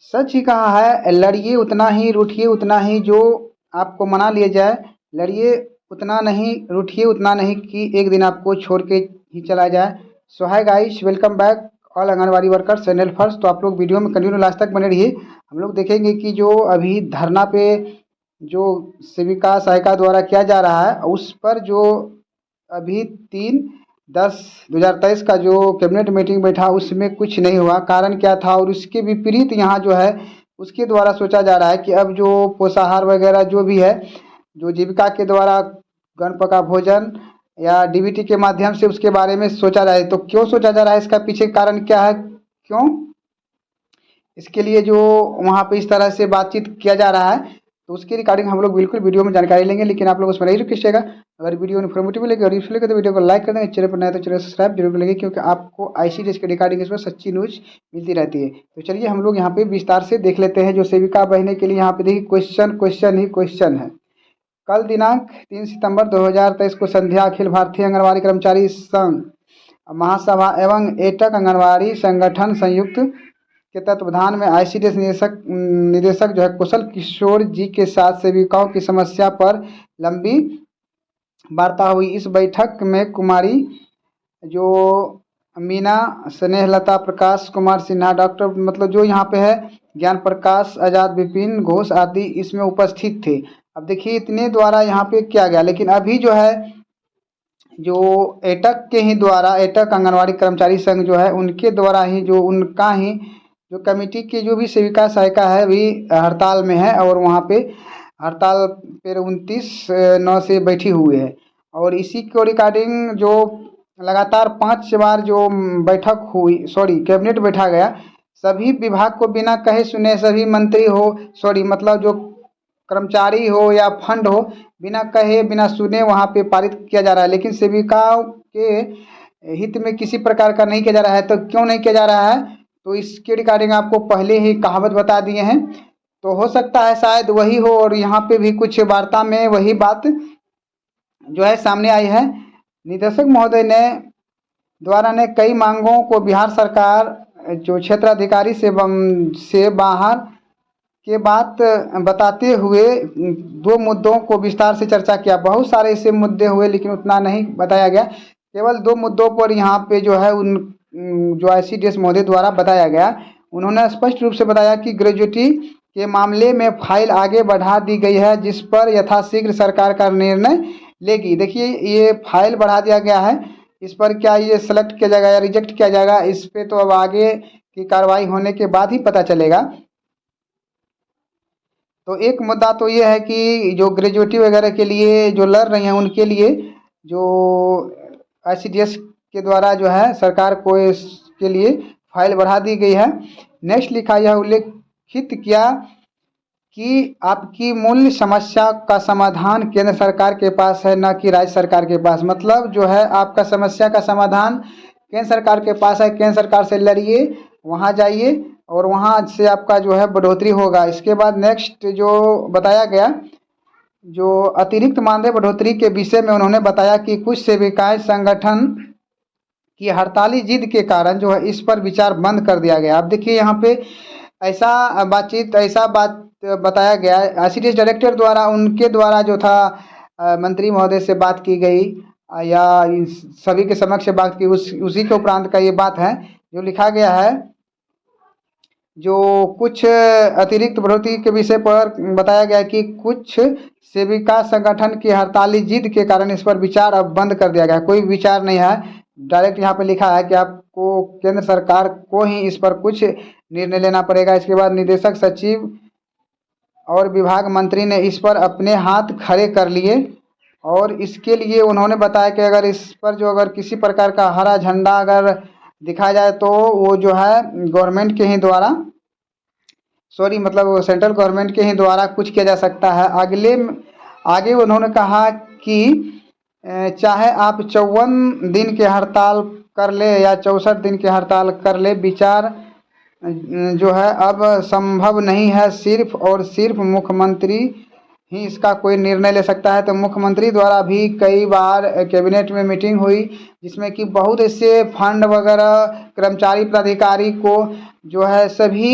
सच ही कहा है, लड़िए उतना ही रूठिए उतना ही। जो आपको मना लिया जाए, लड़िए उतना नहीं, रूठिए उतना नहीं कि एक दिन आपको छोड़ के ही चला जाए। So hi guys, welcome back all anganwadi workers channel first. तो आप लोग वीडियो में कंटिन्यू लास्ट तक बने रहिए। हम लोग देखेंगे कि जो अभी धरना पे जो सेविका सहायिका द्वारा किया जा रहा है, उस पर जो अभी 3/10/2023 का जो कैबिनेट मीटिंग बैठा उसमें कुछ नहीं हुआ। कारण क्या था, और उसके विपरीत यहाँ जो है उसके द्वारा सोचा जा रहा है कि अब जो पोषाहार वगैरह जो भी है, जो जीविका के द्वारा गण पका भोजन या डीबीटी के माध्यम से उसके बारे में सोचा जाए। तो क्यों सोचा जा रहा है, इसका पीछे कारण क्या है, क्यों इसके लिए जो वहाँ पे इस तरह से बातचीत किया जा रहा है, तो उसके रिगार्डिंग हम लोग बिल्कुल वीडियो में जानकारी लेंगे। लेकिन आप लोग उसमें नहीं रुकिएगा। अगर वीडियो इन्फॉर्मेटिव लगे और यूजफुल लगे तो वीडियो को लाइक कर देंगे। चैनल पर नए तो चैनल सब्सक्राइब जरूर करेंगे, क्योंकि आपको आईसीडीएस के रिगार्डिंग इसमें सच्ची न्यूज मिलती रहती है। तो चलिए हम लोग यहाँ पे विस्तार से देख लेते हैं। जो सेविका बहने के लिए यहाँ पे देखिए क्वेश्चन ही क्वेश्चन है। कल दिनांक 3 सितंबर 2023 को संध्या अखिल भारतीय आंगनबाड़ी कर्मचारी संघ महासभा एवं एटक आंगनबाड़ी संगठन संयुक्त के तत्वावधान में आईसीडीएस निदेशक जो है कुशल किशोर जी के साथ सेविकाओं की समस्या पर लंबी वार्ता हुई। इस बैठक में कुमारी जो मीना, स्नेहलता, प्रकाश कुमार सिन्हा, डॉक्टर मतलब जो यहाँ पे है ज्ञान प्रकाश, आजाद, विपिन घोष आदि इसमें उपस्थित थे। अब देखिए इतने द्वारा यहाँ पे किया गया। लेकिन अभी जो है जो एटक के ही द्वारा, एटक आंगनवाड़ी कर्मचारी संघ जो है उनके द्वारा ही, जो उनका ही जो कमेटी की जो भी सेविका सहायिका है भी हड़ताल में है, और वहाँ पे हड़ताल पर 29/9 से बैठी हुई है। और इसी को रिगार्डिंग जो लगातार 5 बार जो बैठक हुई, सॉरी कैबिनेट बैठा गया, सभी विभाग को बिना कहे सुने, सभी मंत्री हो, सॉरी मतलब जो कर्मचारी हो या फंड हो, बिना कहे बिना सुने वहाँ पे पारित किया जा रहा है। लेकिन सेविकाओं के हित में किसी प्रकार का नहीं किया जा रहा है। तो क्यों नहीं किया जा रहा है, तो इसके रिगार्डिंग आपको पहले ही कहावत बता दिए हैं। तो हो सकता है शायद वही हो, और यहाँ पे भी कुछ वार्ता में वही बात जो है सामने आई है। निदेशक महोदय ने द्वारा ने कई मांगों को बिहार सरकार जो क्षेत्राधिकारी से बाहर के बात बताते हुए 2 मुद्दों को विस्तार से चर्चा किया। बहुत सारे ऐसे मुद्दे हुए लेकिन उतना नहीं बताया गया। केवल 2 मुद्दों पर यहाँ पे जो है उन जो आईसीडीएस महोदय द्वारा बताया गया। उन्होंने स्पष्ट रूप से बताया कि ग्रेजुएटी के मामले में फाइल आगे बढ़ा दी गई है, जिस पर यथाशीघ्र सरकार का निर्णय लेगी। देखिए ये फाइल बढ़ा दिया गया है, इस पर क्या ये सेलेक्ट किया जाएगा या रिजेक्ट किया जाएगा, इस पे तो अब आगे की कार्रवाई होने के बाद ही पता चलेगा। तो एक मुद्दा तो ये है कि जो ग्रेजुएटी वगैरह के लिए जो लड़ रही हैं उनके लिए जो आईसीडीएस के द्वारा जो है सरकार को इसके लिए फाइल बढ़ा दी गई है। नेक्स्ट लिखा, यह उल्लेखित किया कि आपकी मूल समस्या का समाधान केंद्र सरकार के पास है, न कि राज्य सरकार के पास। मतलब जो है आपका समस्या का समाधान केंद्र सरकार के पास है। केंद्र सरकार से लड़िए, वहाँ जाइए और वहाँ से आपका जो है बढ़ोतरी होगा। इसके बाद नेक्स्ट जो बताया गया, जो अतिरिक्त मानदेय बढ़ोतरी के विषय में उन्होंने बताया कि कुछ सेविकाएं संगठन की हड़ताली जिद के कारण जो है इस पर विचार बंद कर दिया गया। अब देखिए यहाँ पे ऐसा बात बताया गया आईसीडीएस डायरेक्टर द्वारा, उनके द्वारा जो था मंत्री महोदय से बात की गई या सभी के समक्ष बात की, उसी के उपरांत का ये बात है जो लिखा गया है। जो कुछ अतिरिक्त बढ़ोतरी के विषय पर बताया गया कि कुछ सेविका संगठन की हड़ताली जिद के कारण इस पर विचार अब बंद कर दिया गया। कोई विचार नहीं है, डायरेक्ट यहाँ पे लिखा है कि आपको केंद्र सरकार को ही इस पर कुछ निर्णय लेना पड़ेगा। इसके बाद निदेशक सचिव और विभाग मंत्री ने इस पर अपने हाथ खड़े कर लिए, और इसके लिए उन्होंने बताया कि अगर इस पर जो अगर किसी प्रकार का हरा झंडा अगर दिखाया जाए तो वो जो है गवर्नमेंट के ही द्वारा, सॉरी मतलब सेंट्रल गवर्नमेंट के ही द्वारा कुछ किया जा सकता है। आगे उन्होंने कहा कि चाहे आप 54 दिन के हड़ताल कर ले या 64 दिन के हड़ताल कर ले, विचार जो है अब संभव नहीं है। सिर्फ और सिर्फ मुख्यमंत्री ही इसका कोई निर्णय ले सकता है। तो मुख्यमंत्री द्वारा भी कई बार कैबिनेट में मीटिंग हुई, जिसमें कि बहुत ऐसे फंड वगैरह कर्मचारी प्राधिकारी को जो है सभी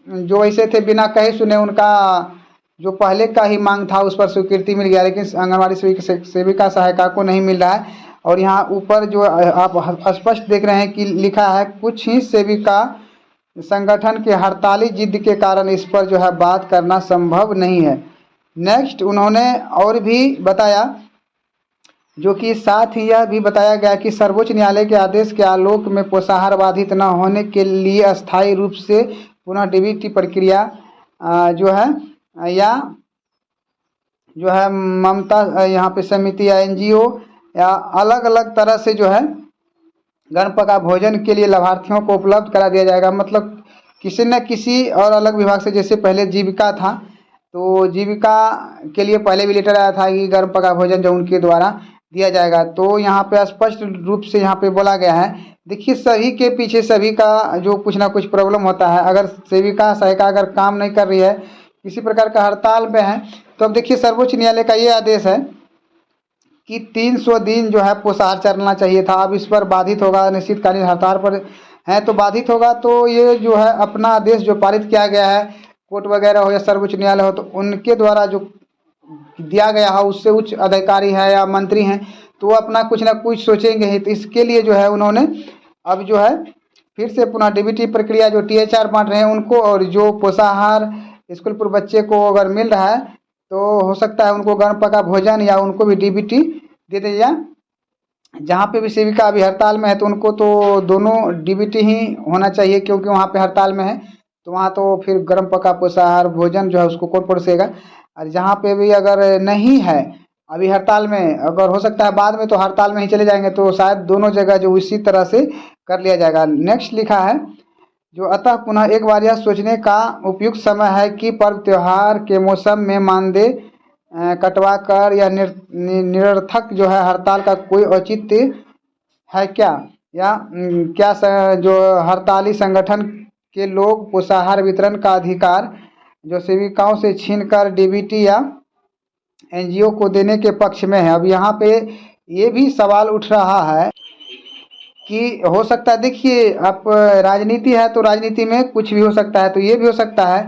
जो ऐसे थे बिना कहे सुने उनका जो पहले का ही मांग था उस पर स्वीकृति मिल गया, लेकिन आंगनबाड़ी सेविका सहायिका को नहीं मिल रहा है। और यहाँ ऊपर जो आप स्पष्ट देख रहे हैं कि लिखा है कुछ ही सेविका संगठन के हड़ताली जिद के कारण इस पर जो है बात करना संभव नहीं है। नेक्स्ट उन्होंने और भी बताया, जो कि साथ ही यह भी बताया गया कि सर्वोच्च न्यायालय के आदेश के आलोक में पोषाहार बाधित न होने के लिए अस्थायी रूप से पुनः डीबीटी प्रक्रिया जो है या जो है ममता यहाँ पे समिति या एनजीओ या अलग अलग तरह से जो है गर्म पका भोजन के लिए लाभार्थियों को उपलब्ध करा दिया जाएगा। मतलब किसी न किसी और अलग विभाग से, जैसे पहले जीविका था तो जीविका के लिए पहले भी लेटर आया था कि गर्म पका भोजन जो उनके द्वारा दिया जाएगा। तो यहाँ पे स्पष्ट रूप से यहाँ पे बोला गया है। देखिए सभी के पीछे सभी का जो कुछ ना कुछ प्रॉब्लम होता है। अगर सेविका सहायिका अगर काम नहीं कर रही है, किसी प्रकार का हड़ताल में है, तो अब देखिए सर्वोच्च न्यायालय का ये आदेश है कि 300 दिन जो है पोषाहार चलना चाहिए था। अब इस पर बाधित होगा, अनिश्चितकालीन हड़ताल पर है तो बाधित होगा। तो ये जो है अपना आदेश जो पारित किया गया है, कोर्ट वगैरह हो या सर्वोच्च न्यायालय हो, तो उनके द्वारा जो दिया गया है उससे उच्च अधिकारी है या मंत्री हैं तो वो अपना कुछ ना कुछ सोचेंगे ही। तो इसके लिए जो है उन्होंने अब जो है फिर से पुनः डीबीटी प्रक्रिया जो टीएचआर बांट रहे हैं उनको, और जो पोषाहार स्कूल पर बच्चे को अगर मिल रहा है तो हो सकता है उनको गर्म पका भोजन या उनको भी डीबीटी दे दिया जाए। जहाँ पे भी सेविका अभी हड़ताल में है तो उनको तो दोनों डीबीटी ही होना चाहिए, क्योंकि वहाँ पे हड़ताल में है तो वहाँ तो फिर गर्म पका पोषाहार भोजन जो है उसको कौन परोसेगा। और जहाँ पे भी अगर नहीं है अभी हड़ताल में, अगर हो सकता है बाद में तो हड़ताल में ही चले जाएंगे, तो शायद दोनों जगह जो इसी तरह से कर लिया जाएगा। नेक्स्ट लिखा है जो अतः पुनः एक बार यह सोचने का उपयुक्त समय है कि पर्व त्योहार के मौसम में मानदेय कटवा कर या निरर्थक जो है हड़ताल का कोई औचित्य है क्या, या जो हड़ताली संगठन के लोग पोषाहार वितरण का अधिकार जो सेविकाओं से छीनकर डीबीटी या एनजीओ को देने के पक्ष में है। अब यहाँ पे ये भी सवाल उठ रहा है कि हो सकता है, देखिए आप राजनीति है तो राजनीति में कुछ भी हो सकता है। तो ये भी हो सकता है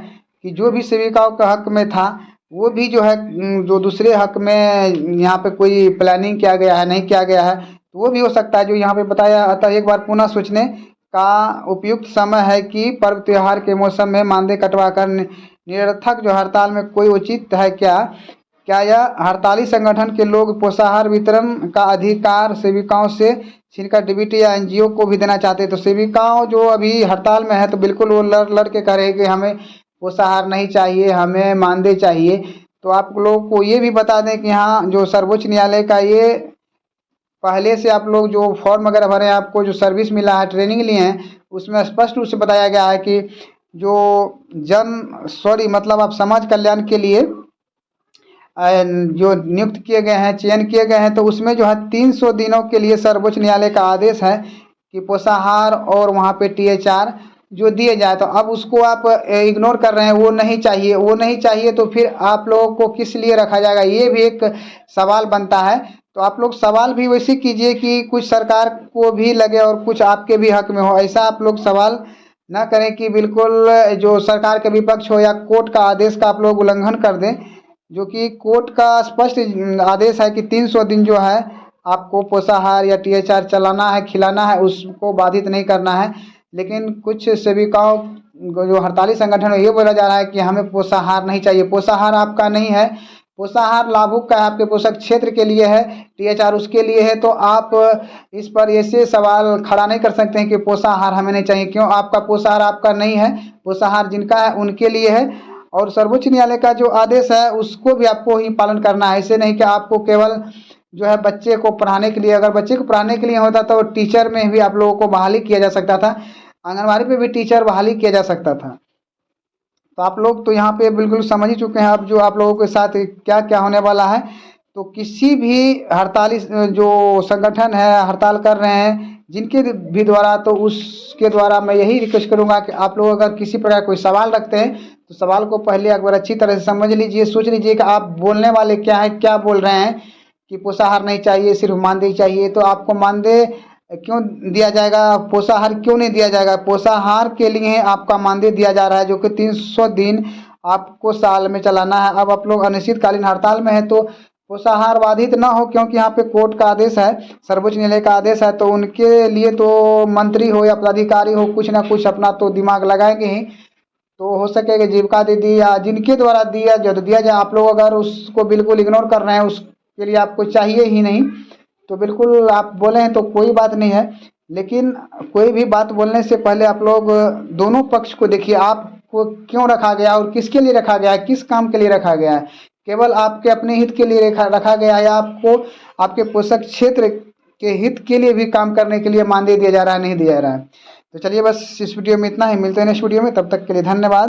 कि जो भी सेविकाओं का हक में था वो भी जो है जो दूसरे हक में यहाँ पे कोई प्लानिंग किया गया है, नहीं किया गया है, तो वो भी हो सकता है जो यहाँ पे बताया। अतः एक बार पुनः सोचने का उपयुक्त समय है कि पर्व त्योहार के मौसम में मानदेय कटवा कर निरर्थक जो हड़ताल में कोई उचित है क्या यह हड़ताली संगठन के लोग पोषाहार वितरण का अधिकार सेविकाओं से छीनकर डीबीटी या एनजीओ को भी देना चाहते हैं। तो सेविकाओं जो अभी हड़ताल में है तो बिल्कुल वो लड़ के कह रहे हैं कि हमें पोषाहार नहीं चाहिए, हमें मानदेय चाहिए। तो आप लोगों को ये भी बता दें कि यहाँ जो सर्वोच्च न्यायालय का ये पहले से आप लोग जो फॉर्म वगैरह भरे हैं, आपको जो सर्विस मिला है, ट्रेनिंग लिए हैं, उसमें स्पष्ट रूप से बताया गया है कि जो मतलब आप समाज कल्याण के लिए जो नियुक्त किए गए हैं, चयन किए गए हैं, तो उसमें जो है 300 दिनों के लिए सर्वोच्च न्यायालय का आदेश है कि पोषाहार और वहाँ पे टीएचआर जो दिए जाए। तो अब उसको आप इग्नोर कर रहे हैं, वो नहीं चाहिए, वो नहीं चाहिए, तो फिर आप लोगों को किस लिए रखा जाएगा, ये भी एक सवाल बनता है। तो आप लोग सवाल भी वैसे कीजिए कि कुछ सरकार को भी लगे और कुछ आपके भी हक में हो। ऐसा आप लोग सवाल ना करें कि बिल्कुल जो सरकार के विपक्ष हो या कोर्ट का आदेश का आप लोग उल्लंघन कर दें, जो कि कोर्ट का स्पष्ट आदेश है कि 300 दिन जो है आपको पोषाहार या टीएचआर चलाना है, खिलाना है, उसको बाधित नहीं करना है। लेकिन कुछ सेविकाओं जो हड़ताली संगठन है ये बोला जा रहा है कि हमें पोषाहार नहीं चाहिए। पोषाहार आपका नहीं है, पोषाहार लाभुक का है, आपके पोषक क्षेत्र के लिए है, टीएचआर उसके लिए है। तो आप इस पर ऐसे सवाल खड़ा नहीं कर सकते हैं कि पोषाहार हमें नहीं चाहिए। क्यों? आपका पोषाहार आपका नहीं है, पोषाहार जिनका है उनके लिए है। और सर्वोच्च न्यायालय का जो आदेश है उसको भी आपको ही पालन करना है। ऐसे नहीं कि आपको केवल जो है बच्चे को पढ़ाने के लिए, अगर बच्चे को पढ़ाने के लिए होता तो टीचर में भी आप लोगों को बहाली किया जा सकता था, आंगनबाड़ी पे भी टीचर बहाली किया जा सकता था। तो आप लोग तो यहाँ पे बिल्कुल समझ ही चुके हैं अब जो आप लोगों के साथ क्या क्या होने वाला है। तो किसी भी हड़ताली जो संगठन है हड़ताल कर रहे हैं जिनके भी द्वारा, तो उसके द्वारा मैं यही रिक्वेस्ट करूँगा कि आप लोग अगर किसी प्रकार कोई सवाल रखते हैं तो सवाल को पहले एक बार अच्छी तरह से समझ लीजिए, सोच लीजिए कि आप बोलने वाले क्या है, क्या बोल रहे हैं। कि पोषाहार नहीं चाहिए, सिर्फ मानदेय चाहिए, तो आपको मानदेय क्यों दिया जाएगा, पोषाहार क्यों नहीं दिया जाएगा? पोषाहार के लिए आपका मानदेय दिया जा रहा है, जो कि 300 दिन आपको साल में चलाना है। अब आप लोग अनिश्चितकालीन हड़ताल में है तो पोषाहार बाधित ना हो, क्योंकि यहाँ पे कोर्ट का आदेश है, सर्वोच्च न्यायालय का आदेश है, तो उनके लिए तो मंत्री हो या पदाधिकारी हो, कुछ ना कुछ अपना तो दिमाग लगाएंगे ही। तो हो सके कि जीविका दीदी या जिनके द्वारा दिया जो दिया जाए, आप लोग अगर उसको बिल्कुल इग्नोर कर रहे हैं, उसके लिए आपको चाहिए ही नहीं, तो बिल्कुल आप बोले हैं तो कोई बात नहीं है। लेकिन कोई भी बात बोलने से पहले आप लोग दोनों पक्ष को देखिए, आपको क्यों रखा गया और किसके लिए रखा गया है, किस काम के लिए रखा गया है? केवल आपके अपने हित के लिए रखा गया है, या आपको आपके पोषक क्षेत्र के हित के लिए भी काम करने के लिए मानदेय दिया जा रहा है, नहीं दिया जा रहा है? तो चलिए बस इस वीडियो में इतना ही, मिलते हैं नेक्स्ट वीडियो में, तब तक के लिए धन्यवाद।